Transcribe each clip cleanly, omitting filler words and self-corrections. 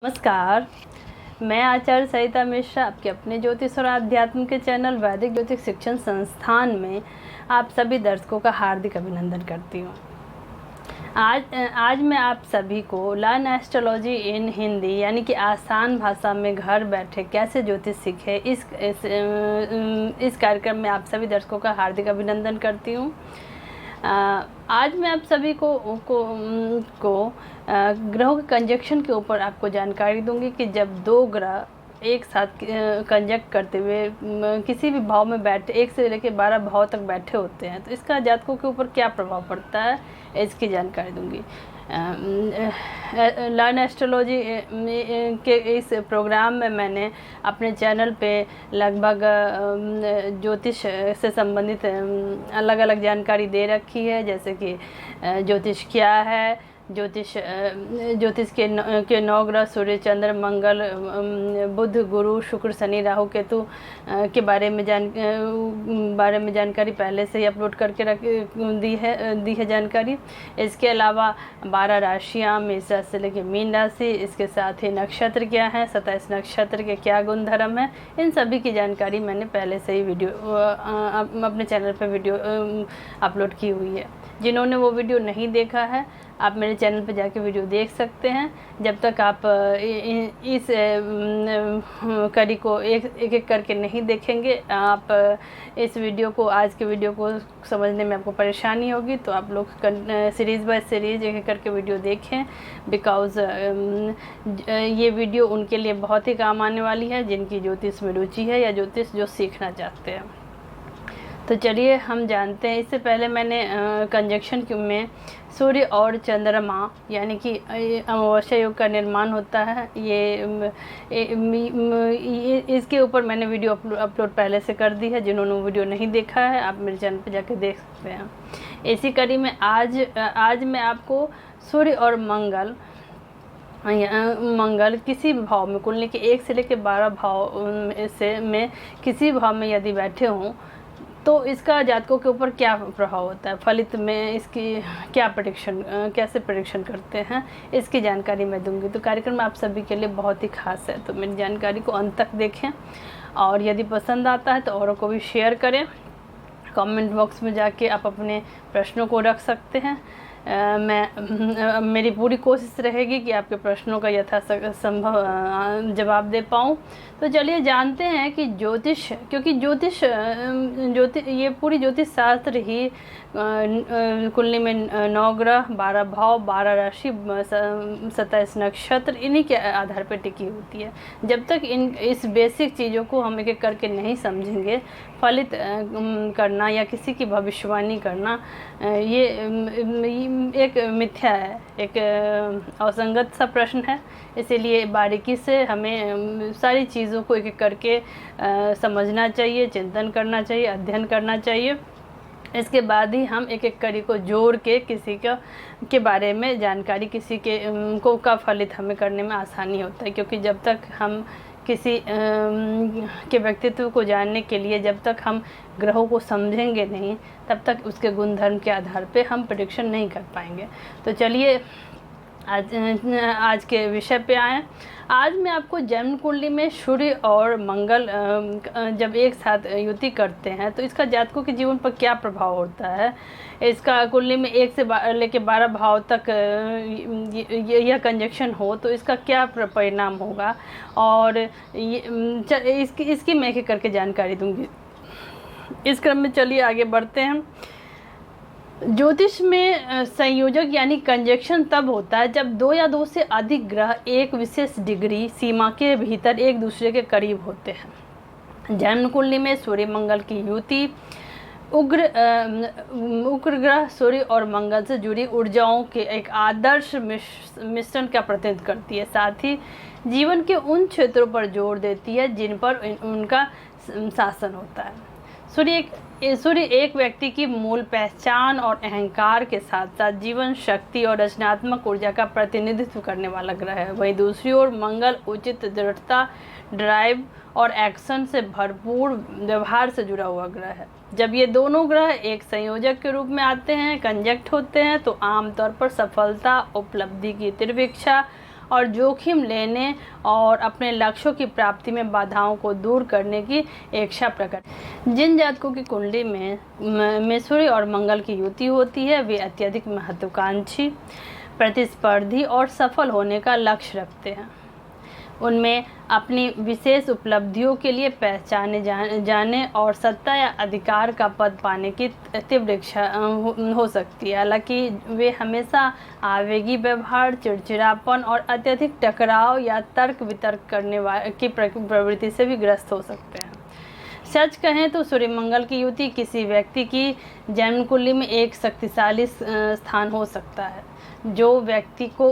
नमस्कार। मैं आचार्य सरिता मिश्रा आपके अपने ज्योतिष और आध्यात्म के चैनल वैदिक ज्योतिष शिक्षण संस्थान में आप सभी दर्शकों का हार्दिक अभिनंदन करती हूँ। आज मैं आप सभी को लर्न एस्ट्रोलॉजी इन हिंदी यानी कि आसान भाषा में घर बैठे कैसे ज्योतिष सीखे इस कार्यक्रम में आप सभी दर्शकों का हार्दिक अभिनंदन करती हूँ। आज मैं आप सभी को ग्रहों के कंजक्शन के ऊपर आपको जानकारी दूंगी कि जब दो ग्रह एक साथ कंजक्ट करते हुए किसी भी भाव में बैठे 1 से लेकर 12 भाव तक बैठे होते हैं तो इसका जातकों के ऊपर क्या प्रभाव पड़ता है इसकी जानकारी दूंगी। लर्न एस्ट्रोलॉजी के इस प्रोग्राम में मैंने अपने चैनल पे लगभग ज्योतिष से संबंधित अलग अलग जानकारी दे रखी है, जैसे कि ज्योतिष क्या है, ज्योतिष के 9 ग्रह सूर्य चंद्र मंगल बुध गुरु शुक्र शनि राहु केतु के बारे में जानकारी पहले से ही अपलोड करके दी है जानकारी। इसके अलावा 12 राशियाँ मेष राशि से लेकर मीन राशि, इसके साथ ही नक्षत्र क्या है, 27 नक्षत्र के क्या गुण धर्म है, इन सभी की जानकारी मैंने पहले से ही वीडियो अपने चैनल पर वीडियो अपलोड की हुई है। जिन्होंने वो वीडियो नहीं देखा है आप मेरे चैनल पर जाके वीडियो देख सकते हैं। जब तक आप इस कड़ी को एक करके नहीं देखेंगे, आप इस वीडियो को आज के वीडियो को समझने में आपको परेशानी होगी, तो आप लोग सीरीज़ बाय सीरीज़ एक करके वीडियो देखें, बिकॉज़ ये वीडियो उनके लिए बहुत ही काम आने वाली है जिनकी ज्योतिष में रुचि है या ज्योतिष जो सीखना चाहते हैं। तो चलिए हम जानते हैं। इससे पहले मैंने कंजक्शन में सूर्य और चंद्रमा यानी कि अमावस्या योग का निर्माण होता है, ये इसके ऊपर मैंने वीडियो अपलोड पहले से कर दी है। जिन्होंने वो वीडियो नहीं देखा है आप मेरे चैनल पर जाकर देख सकते हैं। इसी कड़ी में आज मैं आपको सूर्य और मंगल किसी भी भाव में, कुल के 1 से लेकर 12 भाव में किसी भाव में यदि बैठे हों तो इसका जातकों के ऊपर क्या प्रभाव होता है, फलित में इसकी क्या कैसे प्रेडिक्शन करते हैं, इसकी जानकारी मैं दूंगी। तो कार्यक्रम आप सभी के लिए बहुत ही खास है, तो मेरी जानकारी को अंत तक देखें और यदि पसंद आता है तो औरों को भी शेयर करें। कमेंट बॉक्स में जाके आप अपने प्रश्नों को रख सकते हैं। मेरी पूरी कोशिश रहेगी कि आपके प्रश्नों का यथासंभव जवाब दे पाऊँ। तो चलिए जानते हैं कि ज्योतिष, क्योंकि ज्योतिष ये पूरी ज्योतिष शास्त्र ही कुंडली में 9 ग्रह 12 भाव 12 राशि 27 नक्षत्र इन्हीं के आधार पर टिकी होती है। जब तक इस बेसिक चीज़ों को हम एक करके नहीं समझेंगे, फलित करना या किसी की भविष्यवाणी करना ये एक मिथ्या है, एक असंगत सा प्रश्न है। इसीलिए बारीकी से हमें सारी चीज़ों को एक करके समझना चाहिए, चिंतन करना चाहिए, अध्ययन करना चाहिए। इसके बाद ही हम एक कड़ी को जोड़ के किसी के बारे में जानकारी किसी का फलित हमें करने में आसानी होता है। क्योंकि जब तक हम किसी के व्यक्तित्व को जानने के लिए जब तक हम ग्रहों को समझेंगे नहीं, तब तक उसके गुणधर्म के आधार पे हम प्रेडिक्शन नहीं कर पाएंगे। तो चलिए आज के विषय पे आएँ। आज मैं आपको जन्म कुंडली में सूर्य और मंगल जब एक साथ युति करते हैं तो इसका जातकों के जीवन पर क्या प्रभाव होता है, इसका कुंडली में 1 से लेकर 12 भाव तक यह कंजक्शन हो तो इसका क्या परिणाम होगा, और इसकी मैं एक करके जानकारी दूंगी। इस क्रम में चलिए आगे बढ़ते हैं। ज्योतिष में संयोजक यानी कंजक्शन तब होता है जब 2 या 2 से अधिक ग्रह एक विशेष डिग्री सीमा के भीतर एक दूसरे के करीब होते हैं। जन्म कुंडली में सूर्य मंगल की युति उग्र ग्रह सूर्य और मंगल से जुड़ी ऊर्जाओं के एक आदर्श मिश्रण का प्रतिनिधित्व करती है। साथ ही जीवन के उन क्षेत्रों पर जोर देती है जिन पर उनका शासन होता है। सूर्य एक व्यक्ति की मूल पहचान और अहंकार के साथ साथ जीवन शक्ति और रचनात्मक ऊर्जा का प्रतिनिधित्व करने वाला ग्रह है। वहीं दूसरी ओर मंगल उचित दृढ़ता, ड्राइव और एक्शन से भरपूर व्यवहार से जुड़ा हुआ ग्रह है। जब ये दोनों ग्रह एक संयोजक के रूप में आते हैं, कंजक्ट होते हैं, तो आमतौर पर सफलता, उपलब्धि की तीव्र इच्छा और जोखिम लेने और अपने लक्ष्यों की प्राप्ति में बाधाओं को दूर करने की इच्छा प्रकट। जिन जातकों की कुंडली में सूर्य और मंगल की युति होती है वे अत्यधिक महत्वाकांक्षी, प्रतिस्पर्धी और सफल होने का लक्ष्य रखते हैं। उनमें अपनी विशेष उपलब्धियों के लिए पहचाने जाने और सत्ता या अधिकार का पद पाने की तीव्र इच्छा हो सकती है। हालांकि वे हमेशा आवेगी व्यवहार, चिड़चिड़ापन और अत्यधिक टकराव या तर्क वितर्क करने की प्रवृत्ति से भी ग्रस्त हो सकते हैं। सच कहें तो सूर्य मंगल की युति किसी व्यक्ति की जन्म कुंडली में एक शक्तिशाली स्थान हो सकता है जो व्यक्ति को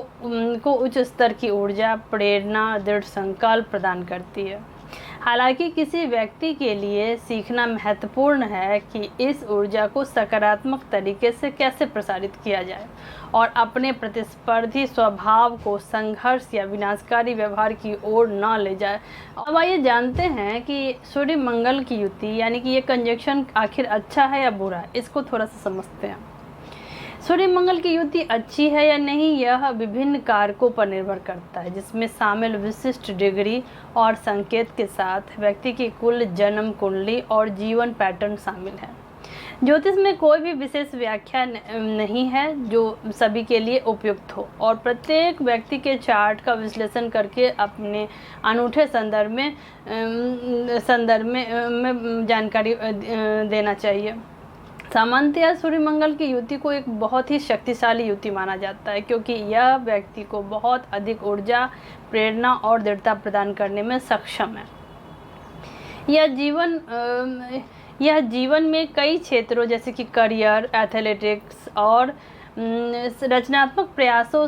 उच्च स्तर की ऊर्जा, प्रेरणा, दृढ़ संकल्प प्रदान करती है। हालांकि किसी व्यक्ति के लिए सीखना महत्वपूर्ण है कि इस ऊर्जा को सकारात्मक तरीके से कैसे प्रसारित किया जाए और अपने प्रतिस्पर्धी स्वभाव को संघर्ष या विनाशकारी व्यवहार की ओर न ले जाए। अब आइए जानते हैं कि सूर्य मंगल की युति यानी कि ये कंजक्शन आखिर अच्छा है या बुरा है, इसको थोड़ा सा समझते हैं। सूर्य मंगल की युति अच्छी है या नहीं यह विभिन्न कारकों पर निर्भर करता है, जिसमें शामिल विशिष्ट डिग्री और संकेत के साथ व्यक्ति की कुल जन्म कुंडली और जीवन पैटर्न शामिल है। ज्योतिष में कोई भी विशेष व्याख्या नहीं है जो सभी के लिए उपयुक्त हो और प्रत्येक व्यक्ति के चार्ट का विश्लेषण करके अपने अनूठे संदर्भ में जानकारी देना चाहिए। सामान्यतः सूर्य मंगल की युति को एक बहुत ही शक्तिशाली युति माना जाता है क्योंकि यह व्यक्ति को बहुत अधिक ऊर्जा, प्रेरणा और दृढ़ता प्रदान करने में सक्षम है। यह जीवन में कई क्षेत्रों जैसे कि करियर, एथलेटिक्स और रचनात्मक प्रयासों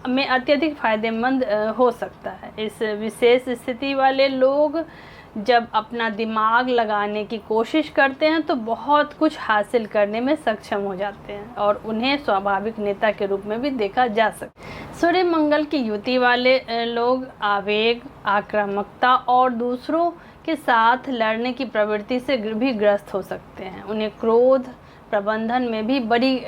में अत्यधिक फायदेमंद हो सकता है। इस विशेष स्थिति वाले लोग जब अपना दिमाग लगाने की कोशिश करते हैं तो बहुत कुछ हासिल करने में सक्षम हो जाते हैं और उन्हें स्वाभाविक नेता के रूप में भी देखा जा सकता है। सूर्य मंगल की युति वाले लोग आवेग, आक्रामकता और दूसरों के साथ लड़ने की प्रवृत्ति से भी ग्रस्त हो सकते हैं। उन्हें क्रोध प्रबंधन में भी बड़ी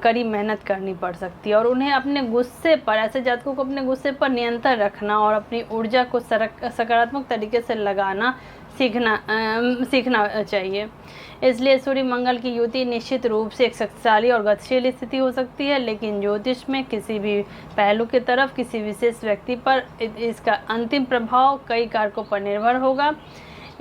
कड़ी मेहनत करनी पड़ सकती है और उन्हें अपने गुस्से पर, ऐसे जातकों को अपने गुस्से पर नियंत्रण रखना और अपनी ऊर्जा को सकारात्मक तरीके से लगाना सीखना चाहिए। इसलिए सूर्य मंगल की युति निश्चित रूप से एक शक्तिशाली और गतिशील स्थिति हो सकती है, लेकिन ज्योतिष में किसी भी पहलू की तरफ किसी विशेष व्यक्ति पर इसका अंतिम प्रभाव कई कारकों पर निर्भर होगा।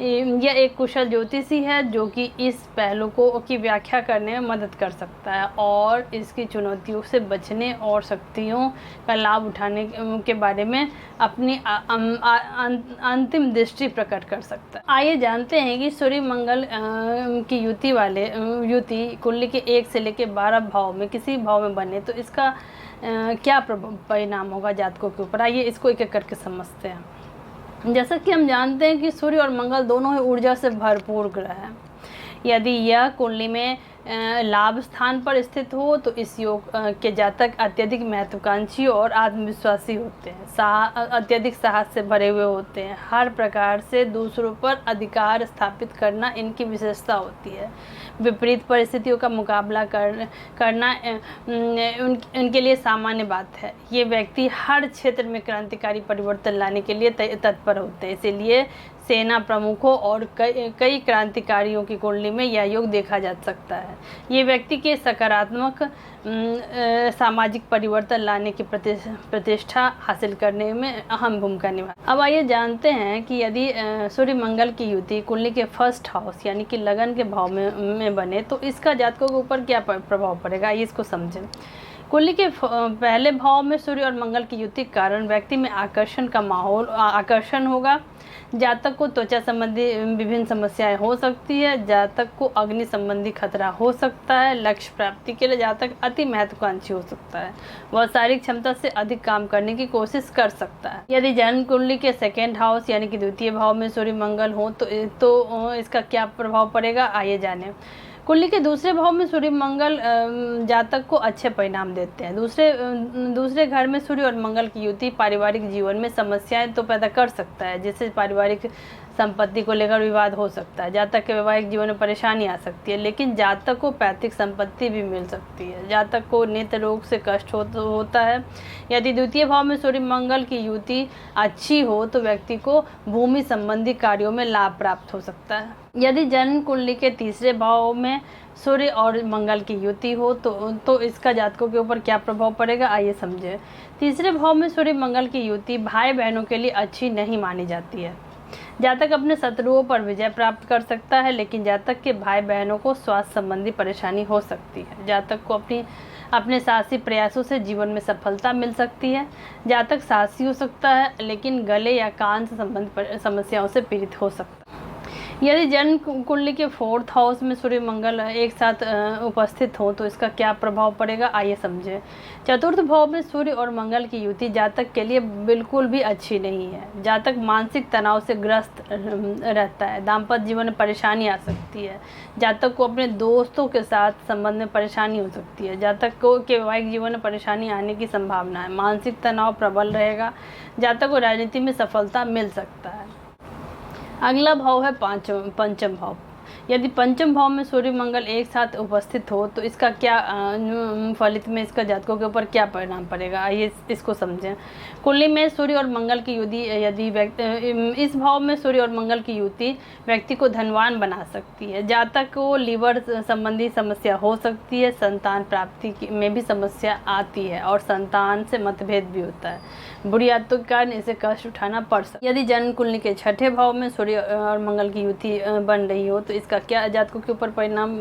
यह एक कुशल ज्योतिषी है जो कि इस पहलू की व्याख्या करने में मदद कर सकता है और इसकी चुनौतियों से बचने और शक्तियों का लाभ उठाने के बारे में अपनी अंतिम दृष्टि प्रकट कर सकता है। आइए जानते हैं कि सूर्य मंगल की युति कुंडली के 1 से लेकर 12 भाव में किसी भाव में बने तो इसका क्या परिणाम होगा जातकों के ऊपर। आइए इसको एक एक करके समझते हैं। जैसा कि हम जानते हैं कि सूर्य और मंगल दोनों ही ऊर्जा से भरपूर ग्रह हैं। यदि यह कुंडली में लाभ स्थान पर स्थित हो तो इस योग के जातक अत्यधिक महत्वाकांक्षी और आत्मविश्वासी होते हैं, अत्यधिक साहस से भरे हुए होते हैं। हर प्रकार से दूसरों पर अधिकार स्थापित करना इनकी विशेषता होती है। विपरीत परिस्थितियों का मुकाबला करना उनके लिए सामान्य बात है। ये व्यक्ति हर क्षेत्र में क्रांतिकारी परिवर्तन लाने के लिए तत्पर होते हैं। इसीलिए सेना प्रमुखों और कई क्रांतिकारियों की कुंडली में यह योग देखा जा सकता है। ये व्यक्ति के सकारात्मक सामाजिक परिवर्तन लाने की प्रतिष्ठा हासिल करने में अहम भूमिका निभा। अब आइए जानते हैं कि यदि सूर्य मंगल की युति कुंडली के फर्स्ट हाउस यानी कि लगन के भाव में बने तो इसका जातकों के ऊपर क्या प्रभाव पड़ेगा, ये इसको समझें। कुंडली के पहले भाव में सूर्य और मंगल की युति के कारण व्यक्ति में आकर्षण होगा। जातक को त्वचा संबंधी विभिन्न समस्याएं हो सकती है। जातक को अग्नि संबंधी खतरा हो सकता है। लक्ष्य प्राप्ति के लिए जातक अति महत्वाकांक्षी हो सकता है। वह शारीरिक क्षमता से अधिक काम करने की कोशिश कर सकता है। यदि जन्म कुंडली के सेकेंड हाउस यानी कि द्वितीय भाव में सूर्य मंगल हो तो इसका क्या प्रभाव पड़ेगा, आइए जानें। कुंडली के दूसरे भाव में सूर्य मंगल जातक को अच्छे परिणाम देते हैं। दूसरे घर में सूर्य और मंगल की युति पारिवारिक जीवन में समस्याएं तो पैदा कर सकता है, जिससे पारिवारिक संपत्ति को लेकर विवाद हो सकता है। जातक के वैवाहिक जीवन में परेशानी आ सकती है, लेकिन जातक को पैतृक संपत्ति भी मिल सकती है। जातक को नेत्र रोग से कष्ट होता है। यदि द्वितीय भाव में सूर्य मंगल की युति अच्छी हो तो व्यक्ति को भूमि संबंधी कार्यों में लाभ प्राप्त हो सकता है। यदि जन्म कुंडली के तीसरे भाव में सूर्य और मंगल की युति हो तो इसका जातकों के ऊपर क्या प्रभाव पड़ेगा, आइए समझें। तीसरे भाव में सूर्य मंगल की युति भाई बहनों के लिए अच्छी नहीं मानी जाती है। जातक अपने शत्रुओं पर विजय प्राप्त कर सकता है, लेकिन जातक के भाई बहनों को स्वास्थ्य संबंधी परेशानी हो सकती है। जातक को अपने साहसी प्रयासों से जीवन में सफलता मिल सकती है। जातक साहसी हो सकता है, लेकिन गले या कान से संबंधित समस्याओं से पीड़ित हो सकता है। यदि जन्म कुंडली के 4th हाउस में सूर्य मंगल एक साथ उपस्थित हो तो इसका क्या प्रभाव पड़ेगा, आइए समझें। चतुर्थ भाव में सूर्य और मंगल की युति जातक के लिए बिल्कुल भी अच्छी नहीं है। जातक मानसिक तनाव से ग्रस्त रहता है। दाम्पत्य जीवन में परेशानी आ सकती है। जातक को अपने दोस्तों के साथ संबंध में परेशानी हो सकती है। जातक को के वैवाहिक जीवन में परेशानी आने की संभावना है। मानसिक तनाव प्रबल रहेगा। जातक को राजनीति में सफलता मिल सकता है। अगला भाव है पंचम भाव। यदि पंचम भाव में सूर्य मंगल एक साथ उपस्थित हो तो इसका क्या फलित में इसका जातकों के ऊपर क्या परिणाम पड़ेगा, आइए इसको समझें। कुंडली में सूर्य और मंगल की युति यदि इस भाव में सूर्य और मंगल की युति व्यक्ति को धनवान बना सकती है। जातक को लीवर संबंधी समस्या हो सकती है। संतान प्राप्ति में भी समस्या आती है और संतान से मतभेद भी होता है। बुरी आदतों के कारण इसे कष्ट उठाना पड़ सकता है। यदि जन्म कुंडली के छठे भाव में सूर्य और मंगल की युति बन रही हो तो इसका क्या जातकों के ऊपर परिणाम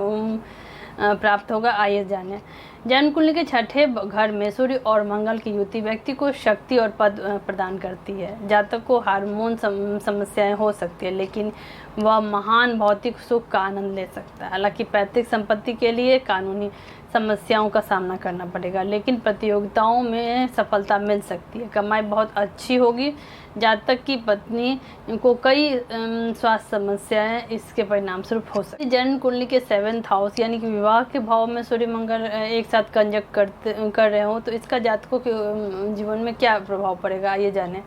प्राप्त होगा, आइए जानें। जन्म कुंडली के छठे घर में सूर्य और मंगल की युति व्यक्ति को शक्ति और पद प्रदान करती है। जातक को हार्मोन समस्याएं हो सकती है, लेकिन वह महान भौतिक सुख का आनंद ले सकता है। हालांकि पैतृक संपत्ति के लिए कानूनी समस्याओं का सामना करना पड़ेगा, लेकिन प्रतियोगिताओं में सफलता मिल सकती है। कमाई बहुत अच्छी होगी। जातक की पत्नी को कई स्वास्थ्य समस्याएं इसके परिणाम स्वरूप हो सकती है। जन्म कुंडली के 7th हाउस यानी कि विवाह के भाव में सूर्य मंगल एक साथ कंजक्ट कर रहे हो तो इसका जातकों के जीवन में क्या प्रभाव पड़ेगा, आइए जानें।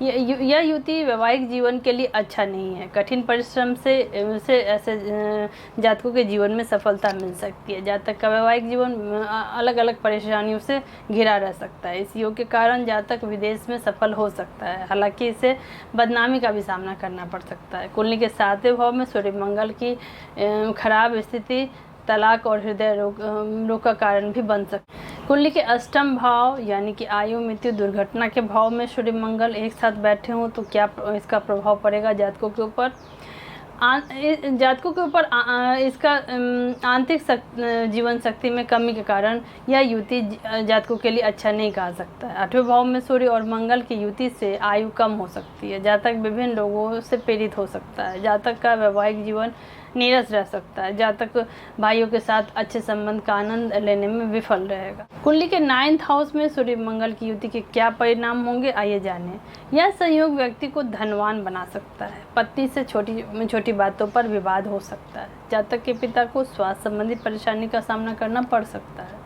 यह युति वैवाहिक जीवन के लिए अच्छा नहीं है। कठिन परिश्रम से ऐसे जातकों के जीवन में सफलता मिल सकती है। जातक का वैवाहिक जीवन अलग अलग परेशानियों से घिरा रह सकता है। इस योग के कारण जातक विदेश में सफल हो सकता है, हालांकि इसे बदनामी का भी सामना करना पड़ सकता है। कुंडली के 7वें भाव में सूर्य मंगल की खराब स्थिति तलाक और हृदय रोग का कारण भी बन सकता है। कुंडली के 8म भाव यानी कि आयु मृत्यु दुर्घटना के भाव में सूर्य मंगल एक साथ बैठे हों तो क्या इसका प्रभाव पड़ेगा जातकों के ऊपर। जातकों के ऊपर इसका आंतरिक जीवन शक्ति में कमी के कारण यह युति जातकों के लिए अच्छा नहीं कहा सकता है। 8वें भाव में सूर्य और मंगल की युति से आयु कम हो सकती है। जातक विभिन्न रोगों से पीड़ित हो सकता है। जातक का वैवाहिक जीवन नीरस रह सकता है। जातक भाइयों के साथ अच्छे संबंध का आनंद लेने में विफल रहेगा। कुंडली के 9th हाउस में सूर्य मंगल की युति के क्या परिणाम होंगे, आइए जानें। यह संयोग व्यक्ति को धनवान बना सकता है। पत्नी से छोटी बातों पर विवाद हो सकता है। जातक के पिता को स्वास्थ्य संबंधी परेशानी का सामना करना पड़ सकता है।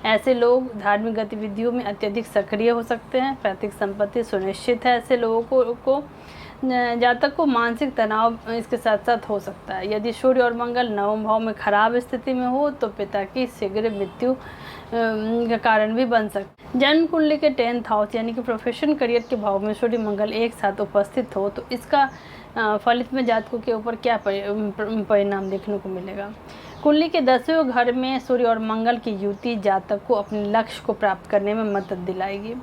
ऐसे लोग धार्मिक गतिविधियों में अत्यधिक सक्रिय हो सकते हैं। पैतृक संपत्ति सुनिश्चित है। ऐसे लोगों को जातक को मानसिक तनाव इसके साथ साथ हो सकता है। यदि सूर्य और मंगल 9वें भाव में खराब स्थिति में हो तो पिता की शीघ्र मृत्यु का कारण भी बन सकता है। जन्म कुंडली के 10th हाउस यानी कि प्रोफेशन करियर के भाव में सूर्य मंगल एक साथ उपस्थित हो तो इसका फलित में जातकों के ऊपर क्या परिणाम देखने को मिलेगा। कुंडली के 10वें घर में सूर्य और मंगल की युति जातक को अपने लक्ष्य को प्राप्त करने में मदद दिलाएगी।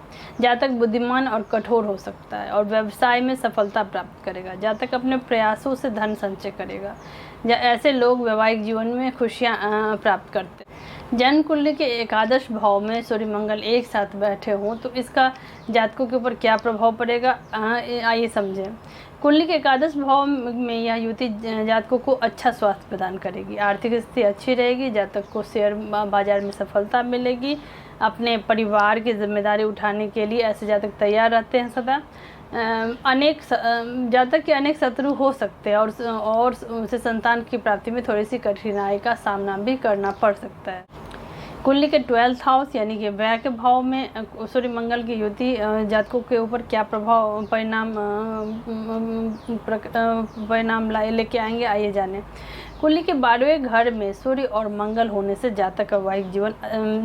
जातक बुद्धिमान और कठोर हो सकता है और व्यवसाय में सफलता प्राप्त करेगा। जातक अपने प्रयासों से धन संचय करेगा। ऐसे लोग वैवाहिक जीवन में खुशियां प्राप्त करते हैं। जन्म कुंडली के 11 भाव में सूर्य मंगल एक साथ बैठे हों तो इसका जातकों के ऊपर क्या प्रभाव पड़ेगा, आइए समझें। कुंडली के 11 भाव में यह युति जातकों को अच्छा स्वास्थ्य प्रदान करेगी। आर्थिक स्थिति अच्छी रहेगी। जातक को शेयर बाजार में सफलता मिलेगी। अपने परिवार की जिम्मेदारी उठाने के लिए ऐसे जातक तैयार रहते हैं सदा। जातक के अनेक शत्रु हो सकते हैं और उसे संतान की प्राप्ति में थोड़ी सी कठिनाई का सामना भी करना पड़ सकता है। कुंडली के 12th हाउस यानी कि व्यय के भाव में सूर्य मंगल की युति जातकों के ऊपर क्या प्रभाव परिणाम लेके आएंगे, आइए जाने। कुंडली के 12वें घर में सूर्य और मंगल होने से जातक का वैवाहिक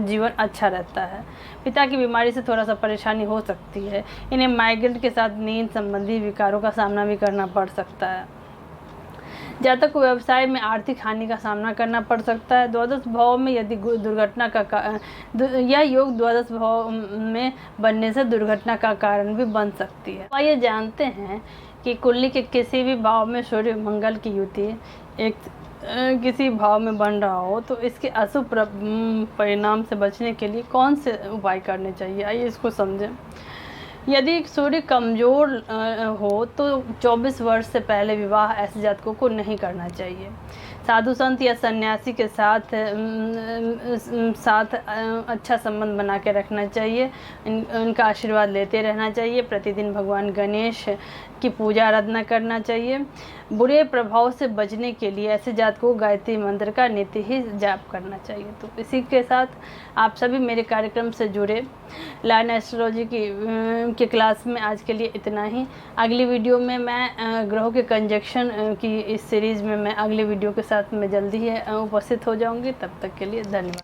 जीवन अच्छा रहता है। पिता की बीमारी से थोड़ा सा परेशानी हो सकती है। इन्हें माइग्रेन के साथ नींद संबंधी विकारों का सामना भी करना पड़ सकता है। जातक को व्यवसाय में आर्थिक हानि का सामना करना पड़ सकता है। द्वादश भाव में यदि दुर्घटना का यह योग द्वादश भाव में बनने से दुर्घटना का कारण भी बन सकती है। आइए जानते हैं कि कुंडली के किसी भी भाव में सूर्य मंगल की युति किसी भाव में बन रहा हो तो इसके अशुभ परिणाम से बचने के लिए कौन से उपाय करने चाहिए, आइए इसको समझें। यदि सूर्य कमज़ोर हो तो 24 वर्ष से पहले विवाह ऐसे जातकों को नहीं करना चाहिए। साधु संत या सन्यासी के साथ अच्छा संबंध बना के रखना चाहिए। उनका आशीर्वाद लेते रहना चाहिए। प्रतिदिन भगवान गणेश की पूजा आराधना करना चाहिए। बुरे प्रभाव से बचने के लिए ऐसे जातकों को गायत्री मंत्र का नित्य ही जाप करना चाहिए। तो इसी के साथ आप सभी मेरे कार्यक्रम से जुड़े। लाइन एस्ट्रोलॉजी की क्लास में आज के लिए इतना ही। अगली वीडियो में मैं ग्रहों के कंजक्शन की इस सीरीज़ में मैं अगली वीडियो के साथ मैं जल्दी ही उपस्थित हो जाऊंगी। तब तक के लिए धन्यवाद।